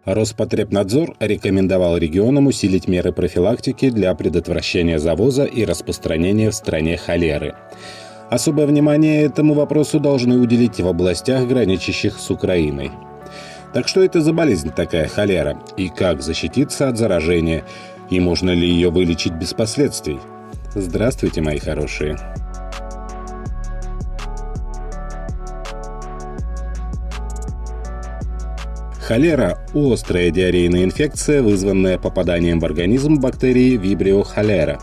Роспотребнадзор рекомендовал регионам усилить меры профилактики для предотвращения завоза и распространения в стране холеры. Особое внимание этому вопросу должны уделить в областях, граничащих с Украиной. Так что это за болезнь такая холера? И как защититься от заражения? И можно ли ее вылечить без последствий? Здравствуйте, мои хорошие! Холера – острая диарейная инфекция, вызванная попаданием в организм бактерии Vibrio cholerae.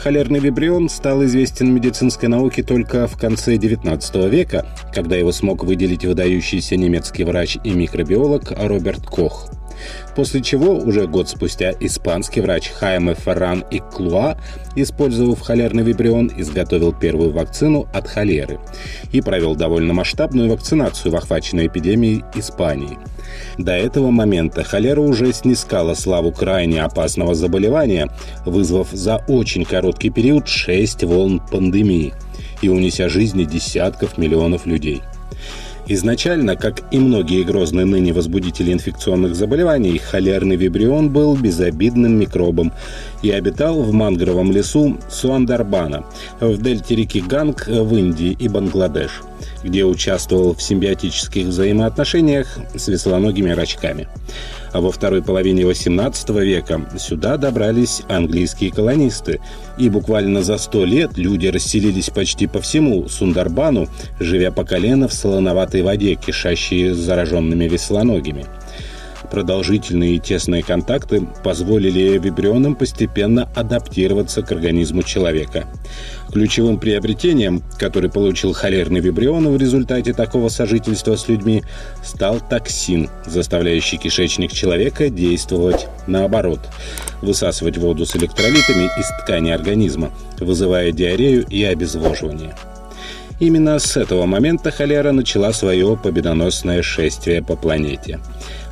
Холерный вибрион стал известен медицинской науке только в конце XIX века, когда его смог выделить выдающийся немецкий врач и микробиолог Роберт Кох. После чего, уже год спустя, испанский врач Хайме Ферран и Клуа, использовав холерный вибрион, изготовил первую вакцину от холеры и провел довольно масштабную вакцинацию в охваченной эпидемией Испании. До этого момента холера уже снискала славу крайне опасного заболевания, вызвав за очень короткий период 6 волн пандемии и унеся жизни десятков миллионов людей. Изначально, как и многие грозные ныне возбудители инфекционных заболеваний, холерный вибрион был безобидным микробом и обитал в мангровом лесу Суандарбана, в дельте реки Ганг в Индии и Бангладеш, где участвовал в симбиотических взаимоотношениях с веслоногими рачками. А во второй половине XVIII века сюда добрались английские колонисты, и буквально за 100 лет люди расселились почти по всему Сундарбану, живя по колено в солоноватой воде, кишащей зараженными веслоногими. Продолжительные и тесные контакты позволили вибрионам постепенно адаптироваться к организму человека. Ключевым приобретением, который получил холерный вибрион в результате такого сожительства с людьми, стал токсин, заставляющий кишечник человека действовать наоборот, высасывать воду с электролитами из ткани организма, вызывая диарею и обезвоживание. Именно с этого момента холера начала свое победоносное шествие по планете.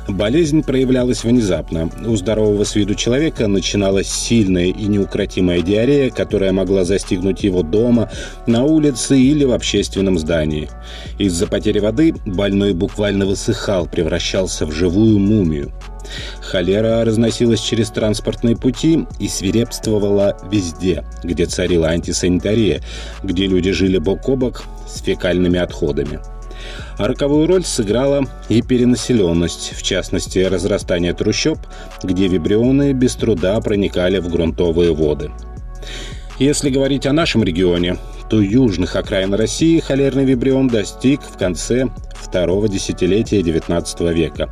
Болезнь проявлялась внезапно. У здорового с виду человека начиналась сильная и неукротимая диарея, которая могла застигнуть его дома, на улице или в общественном здании. Из-за потери воды больной буквально высыхал, превращался в живую мумию. Холера разносилась через транспортные пути и свирепствовала везде, где царила антисанитария, где люди жили бок о бок с фекальными отходами. А роковую роль сыграла и перенаселенность, в частности, разрастание трущоб, где вибрионы без труда проникали в грунтовые воды. Если говорить о нашем регионе, то южных окраин России холерный вибрион достиг в конце второго десятилетия XIX века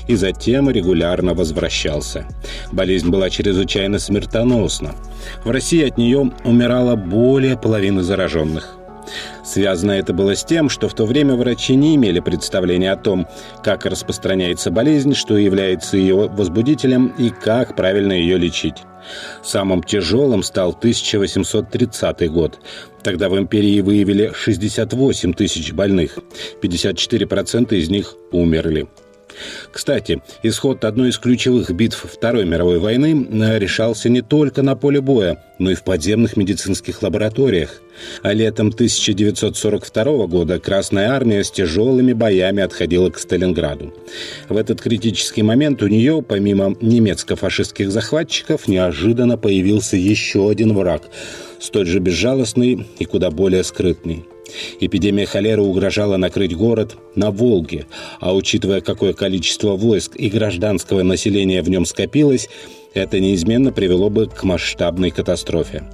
и затем регулярно возвращался. Болезнь была чрезвычайно смертоносна. В России от нее умирало более половины зараженных. Связано это было с тем, что в то время врачи не имели представления о том, как распространяется болезнь, что является ее возбудителем и как правильно ее лечить. Самым тяжелым стал 1830 год. Тогда в империи выявили 68 тысяч больных, 54% из них умерли. Кстати, исход одной из ключевых битв Второй мировой войны решался не только на поле боя, но и в подземных медицинских лабораториях. А летом 1942 года Красная армия с тяжелыми боями отходила к Сталинграду. В этот критический момент у нее, помимо немецко-фашистских захватчиков, неожиданно появился еще один враг, столь же безжалостный и куда более скрытный. Эпидемия холеры угрожала накрыть город на Волге, а учитывая, какое количество войск и гражданского населения в нем скопилось, это неизменно привело бы к масштабной катастрофе.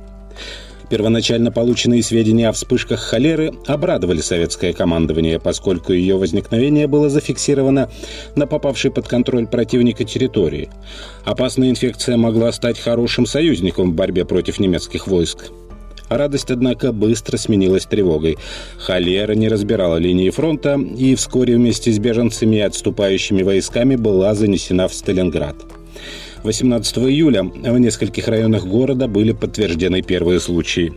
Первоначально полученные сведения о вспышках холеры обрадовали советское командование, поскольку ее возникновение было зафиксировано на попавшей под контроль противника территории. Опасная инфекция могла стать хорошим союзником в борьбе против немецких войск. Радость, однако, быстро сменилась тревогой. Холера не разбирала линии фронта и вскоре вместе с беженцами и отступающими войсками была занесена в Сталинград. 18 июля в нескольких районах города были подтверждены первые случаи.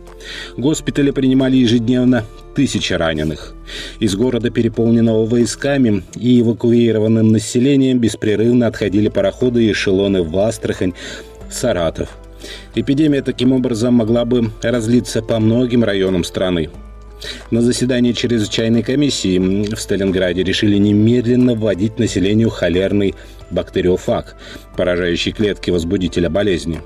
Госпитали принимали ежедневно тысячи раненых. Из города, переполненного войсками и эвакуированным населением, беспрерывно отходили пароходы и эшелоны в Астрахань, Саратов. Эпидемия таким образом могла бы разлиться по многим районам страны. На заседании чрезвычайной комиссии в Сталинграде решили немедленно вводить населению холерный бактериофаг, поражающий клетки возбудителя болезни.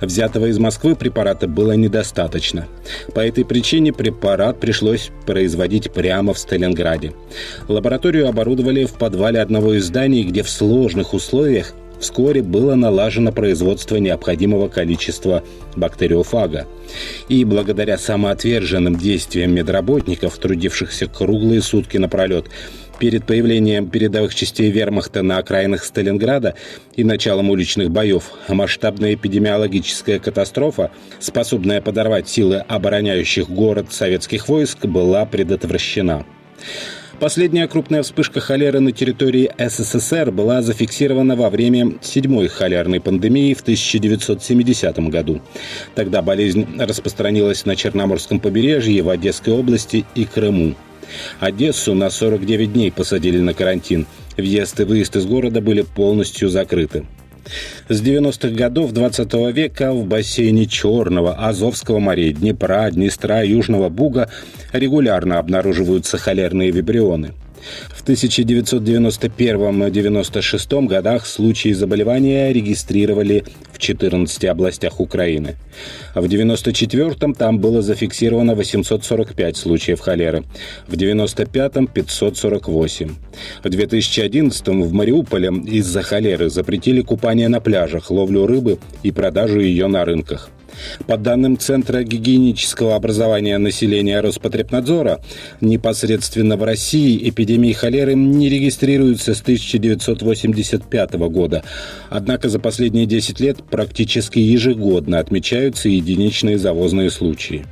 Взятого из Москвы препарата было недостаточно. По этой причине препарат пришлось производить прямо в Сталинграде. Лабораторию оборудовали в подвале одного из зданий, где в сложных условиях вскоре было налажено производство необходимого количества бактериофага. И благодаря самоотверженным действиям медработников, трудившихся круглые сутки напролет, перед появлением передовых частей вермахта на окраинах Сталинграда и началом уличных боев, масштабная эпидемиологическая катастрофа, способная подорвать силы обороняющих город советских войск, была предотвращена. Последняя крупная вспышка холеры на территории СССР была зафиксирована во время 7-й холерной пандемии в 1970 году. Тогда болезнь распространилась на Черноморском побережье, в Одесской области и Крыму. Одессу на 49 дней посадили на карантин. Въезд и выезд из города были полностью закрыты. С 90-х годов 20 века в бассейне Черного, Азовского морей, Днепра, Днестра, Южного Буга регулярно обнаруживаются холерные вибрионы. В 1991-96 годах случаи заболевания регистрировали в 14 областях Украины. В 1994-м там было зафиксировано 845 случаев холеры, в 1995-м – 548. В 2011-м в Мариуполе из-за холеры запретили купание на пляжах, ловлю рыбы и продажу ее на рынках. По данным Центра гигиенического образования населения Роспотребнадзора, непосредственно в России эпидемии холеры не регистрируются с 1985 года. Однако за последние 10 лет практически ежегодно отмечаются единичные завозные случаи.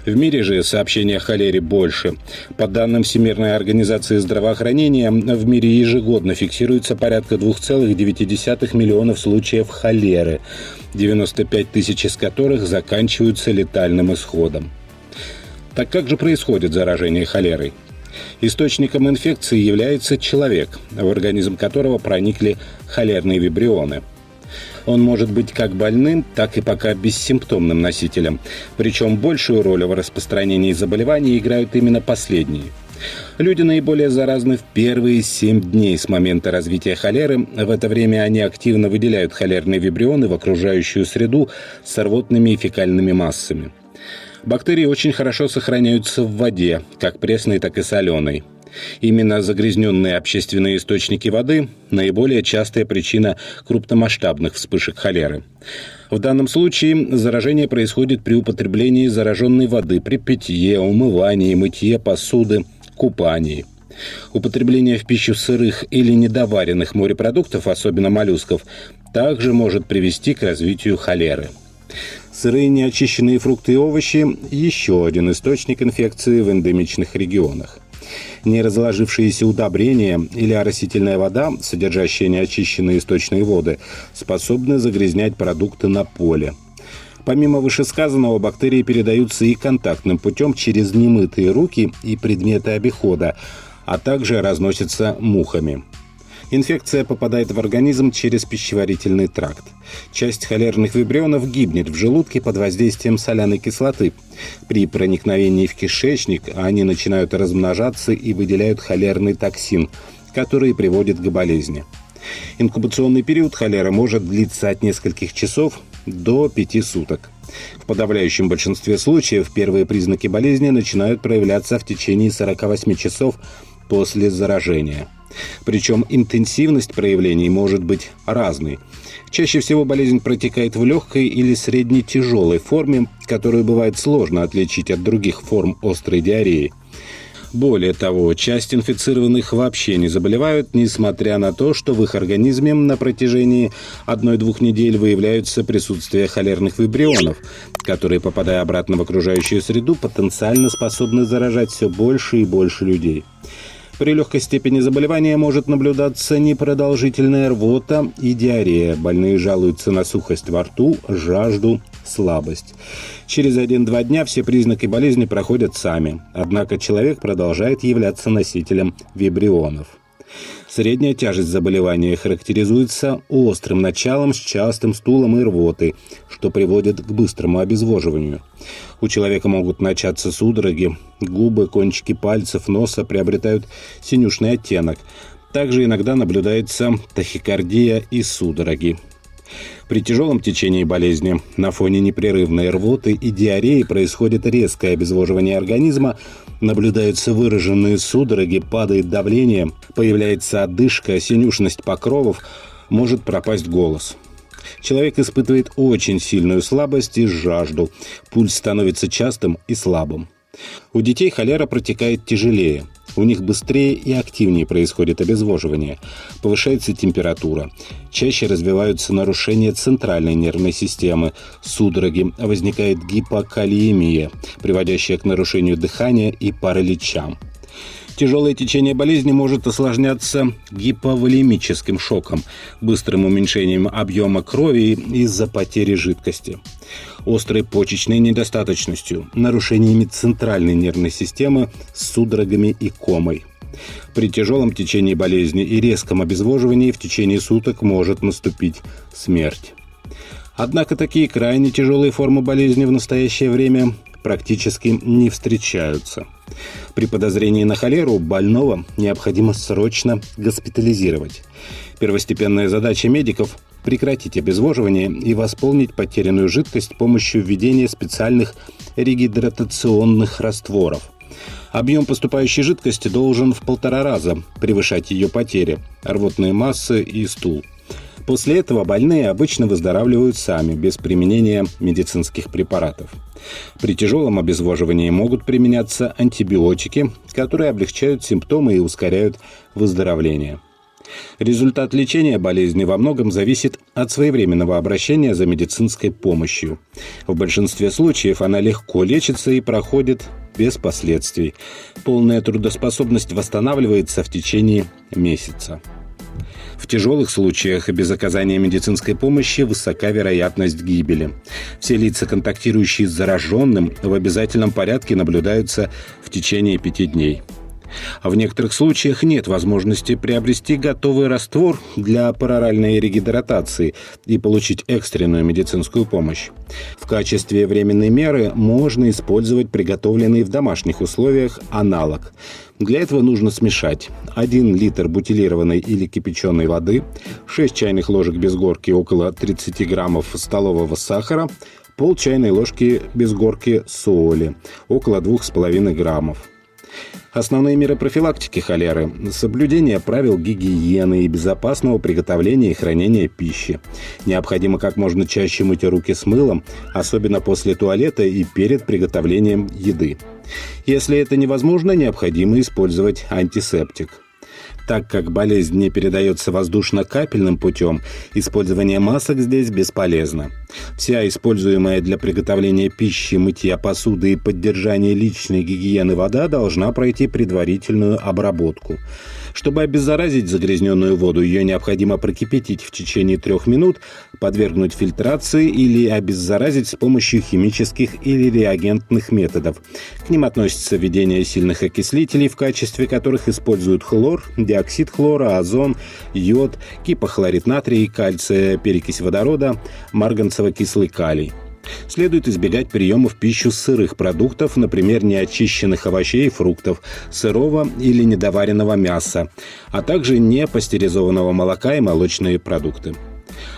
В мире же сообщений о холере больше. По данным Всемирной организации здравоохранения, в мире ежегодно фиксируется порядка 2,9 миллионов случаев холеры, 95 тысяч из которых заканчиваются летальным исходом. Так как же происходит заражение холерой? Источником инфекции является человек, в организм которого проникли холерные вибрионы. Он может быть как больным, так и пока бессимптомным носителем. Причем большую роль в распространении заболеваний играют именно последние. Люди наиболее заразны в первые 7 дней с момента развития холеры. В это время они активно выделяют холерные вибрионы в окружающую среду с рвотными и фекальными массами. Бактерии очень хорошо сохраняются в воде, как пресной, так и соленой. Именно загрязненные общественные источники воды – наиболее частая причина крупномасштабных вспышек холеры. В данном случае заражение происходит при употреблении зараженной воды, при питье, умывании, мытье посуды, купании. Употребление в пищу сырых или недоваренных морепродуктов, особенно моллюсков, также может привести к развитию холеры. Сырые неочищенные фрукты и овощи – еще один источник инфекции в эндемичных регионах. Неразложившиеся удобрения или оросительная вода, содержащая неочищенные источные воды, способны загрязнять продукты на поле. Помимо вышесказанного, бактерии передаются и контактным путем через немытые руки и предметы обихода, а также разносятся мухами. Инфекция попадает в организм через пищеварительный тракт. Часть холерных вибрионов гибнет в желудке под воздействием соляной кислоты. При проникновении в кишечник они начинают размножаться и выделяют холерный токсин, который приводит к болезни. Инкубационный период холеры может длиться от нескольких часов до 5 суток. В подавляющем большинстве случаев первые признаки болезни начинают проявляться в течение 48 часов после заражения. Причем интенсивность проявлений может быть разной. Чаще всего болезнь протекает в легкой или средне-тяжелой форме, которую бывает сложно отличить от других форм острой диареи. Более того, часть инфицированных вообще не заболевают, несмотря на то, что в их организме на протяжении 1-2 недель выявляется присутствие холерных вибрионов, которые, попадая обратно в окружающую среду, потенциально способны заражать все больше и больше людей. При легкой степени заболевания может наблюдаться непродолжительная рвота и диарея. Больные жалуются на сухость во рту, жажду, слабость. Через 1-2 дня все признаки болезни проходят сами. Однако человек продолжает являться носителем вибрионов. Средняя тяжесть заболевания характеризуется острым началом с частым стулом и рвотой, что приводит к быстрому обезвоживанию. У человека могут начаться судороги, губы, кончики пальцев, носа приобретают синюшный оттенок. Также иногда наблюдается тахикардия и судороги. При тяжелом течении болезни на фоне непрерывной рвоты и диареи происходит резкое обезвоживание организма, наблюдаются выраженные судороги, падает давление, появляется одышка, синюшность покровов, может пропасть голос. Человек испытывает очень сильную слабость и жажду, пульс становится частым и слабым. У детей холера протекает тяжелее. У них быстрее и активнее происходит обезвоживание. Повышается температура. Чаще развиваются нарушения центральной нервной системы, судороги, возникает гипокалиемия, приводящая к нарушению дыхания и параличам. Тяжелое течение болезни может осложняться гиповолемическим шоком, быстрым уменьшением объема крови из-за потери жидкости, острой почечной недостаточностью, нарушениями центральной нервной системы с судорогами и комой. При тяжелом течении болезни и резком обезвоживании в течение суток может наступить смерть. Однако такие крайне тяжелые формы болезни в настоящее время практически не встречаются. При подозрении на холеру больного необходимо срочно госпитализировать. Первостепенная задача медиков – прекратить обезвоживание и восполнить потерянную жидкость с помощью введения специальных регидратационных растворов. Объем поступающей жидкости должен в 1,5 раза превышать ее потери, рвотные массы и стул. После этого больные обычно выздоравливают сами, без применения медицинских препаратов. При тяжелом обезвоживании могут применяться антибиотики, которые облегчают симптомы и ускоряют выздоровление. Результат лечения болезни во многом зависит от своевременного обращения за медицинской помощью. В большинстве случаев она легко лечится и проходит без последствий. Полная трудоспособность восстанавливается в течение месяца. В тяжелых случаях без оказания медицинской помощи высока вероятность гибели. Все лица, контактирующие с зараженным, в обязательном порядке наблюдаются в течение 5 дней. А в некоторых случаях нет возможности приобрести готовый раствор для пароральной регидратации и получить экстренную медицинскую помощь. В качестве временной меры можно использовать приготовленный в домашних условиях аналог. Для этого нужно смешать 1 литр бутилированной или кипяченой воды, 6 чайных ложек без горки около 30 граммов столового сахара, пол чайной ложки без горки соли, около 2,5 граммов. Основные меры профилактики холеры – соблюдение правил гигиены и безопасного приготовления и хранения пищи. Необходимо как можно чаще мыть руки с мылом, особенно после туалета и перед приготовлением еды. Если это невозможно, необходимо использовать антисептик. Так как болезнь не передается воздушно-капельным путем, использование масок здесь бесполезно. Вся используемая для приготовления пищи, мытья посуды и поддержания личной гигиены вода должна пройти предварительную обработку. Чтобы обеззаразить загрязненную воду, ее необходимо прокипятить в течение 3 минут, подвергнуть фильтрации или обеззаразить с помощью химических или реагентных методов. К ним относятся введение сильных окислителей, в качестве которых используют хлор, диоксид хлора, озон, йод, гипохлорид натрия, кальция, перекись водорода, марганцево-кислый калий. Следует избегать приема в пищу сырых продуктов, например, неочищенных овощей и фруктов, сырого или недоваренного мяса, а также непастеризованного молока и молочные продукты.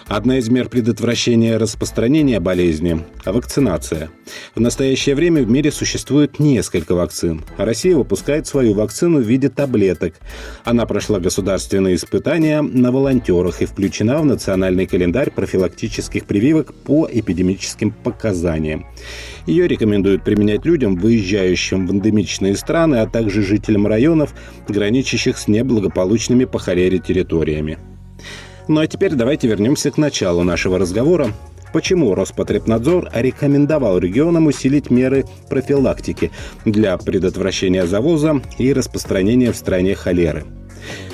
Одна из мер предотвращения распространения болезни – вакцинация. В настоящее время в мире существует несколько вакцин. Россия выпускает свою вакцину в виде таблеток. Она прошла государственные испытания на волонтерах и включена в национальный календарь профилактических прививок по эпидемическим показаниям. Ее рекомендуют применять людям, выезжающим в эндемичные страны, а также жителям районов, граничащих с неблагополучными по холере территориями. Ну а теперь давайте вернемся к началу нашего разговора. Почему Роспотребнадзор рекомендовал регионам усилить меры профилактики для предотвращения завоза и распространения в стране холеры?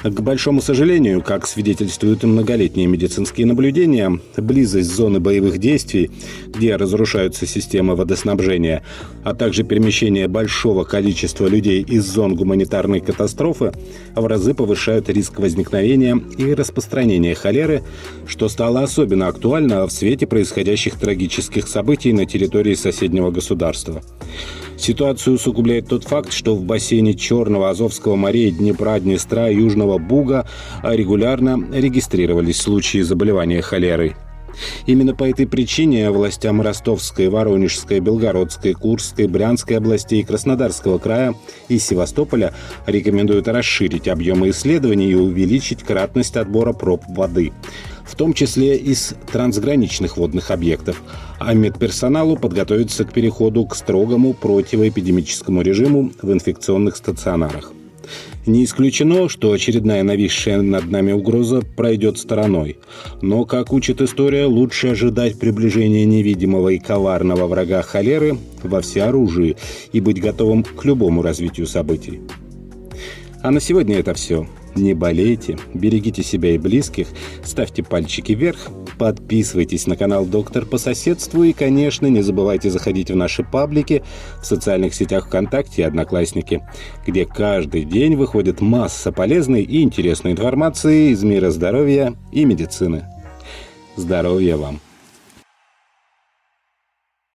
К большому сожалению, как свидетельствуют и многолетние медицинские наблюдения, близость зоны боевых действий, где разрушаются системы водоснабжения, а также перемещение большого количества людей из зон гуманитарной катастрофы в разы повышают риск возникновения и распространения холеры, что стало особенно актуально в свете происходящих трагических событий на территории соседнего государства. Ситуацию усугубляет тот факт, что в бассейне Черного, Азовского морей, Днепра, Днестра и Южного Буга регулярно регистрировались случаи заболевания холерой. Именно по этой причине властям Ростовской, Воронежской, Белгородской, Курской, Брянской областей, Краснодарского края и Севастополя рекомендуют расширить объемы исследований и увеличить кратность отбора проб воды, в том числе из трансграничных водных объектов, а медперсоналу подготовиться к переходу к строгому противоэпидемическому режиму в инфекционных стационарах. Не исключено, что очередная нависшая над нами угроза пройдет стороной. Но, как учит история, лучше ожидать приближения невидимого и коварного врага холеры во всеоружии и быть готовым к любому развитию событий. А на сегодня это все. Не болейте, берегите себя и близких, ставьте пальчики вверх, подписывайтесь на канал «Доктор по соседству» и, конечно, не забывайте заходить в наши паблики в социальных сетях ВКонтакте и Одноклассники, где каждый день выходит масса полезной и интересной информации из мира здоровья и медицины. Здоровья вам!